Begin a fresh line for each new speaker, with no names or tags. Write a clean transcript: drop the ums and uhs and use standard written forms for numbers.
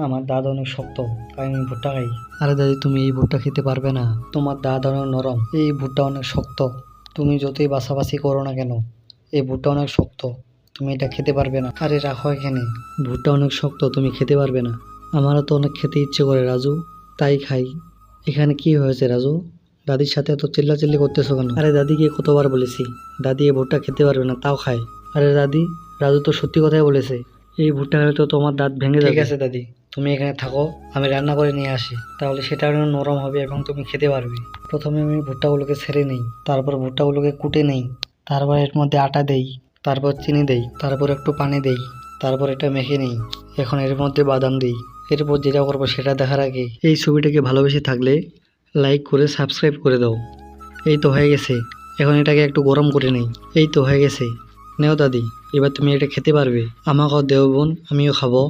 আমার দাঁত অনেক শক্ত, তাই আমি ভুট্টা খাই। আরে দাদি, তুমি এই ভুট্টা খেতে পারবে না, তোমার দাঁত অনেক নরম, এই ভুট্টা অনেক শক্ত। তুমি যতই বাছাবাছি করো না কেন, এই ভুট্টা অনেক শক্ত, তুমি এটা খেতে পারবে না। আরে রাখো এখানে, ভুট্টা অনেক শক্ত, তুমি খেতে পারবে না। আমারও তো অনেক খেতে ইচ্ছে করে রাজু, তাই খাই। এখানে কি হয়েছে রাজু? দাদির সাথে এত চিল্লাচিল্লি করতেছো কেন? আরে দাদিকে কতবার বলেছি, দাদি এই ভুট্টা খেতে পারবে না, তাও খায়। আরে দাদি, রাজু তো সত্যি কথাই বলেছে, এই ভুট্টা খেলে তো তোমার দাঁত ভেঙে যাবে। ঠিক আছে দাদি, তুমি এখানে থাকো, আমি রান্না করে নিয়ে আসি, তাহলে সেটা আরো নরম হবে এবং তুমি খেতে পারবে। প্রথমে আমি ভুট্টাগুলোকে ছেড়ে নেই, তারপর ভুট্টাগুলোকে কুটে নেই, তারপর এর মধ্যে আটা দেই, তারপর চিনি দেই, তারপর একটু পানি দেই, তারপর এটা মেখে নেই। এখন এর মধ্যে বাদাম দিই। এরপর যেটা করবো সেটা দেখার আগে এই ছবিটাকে ভালোবেসে থাকলে লাইক করে সাবস্ক্রাইব করে দাও। এই তো হয়ে গেছে, এখন এটাকে একটু গরম করে নেই। এই তো হয়ে গেছে, নেও দাদি, এবার তুমি এটা খেতে পারবে। আমাকেও দেও বোন, আমিও খাবো।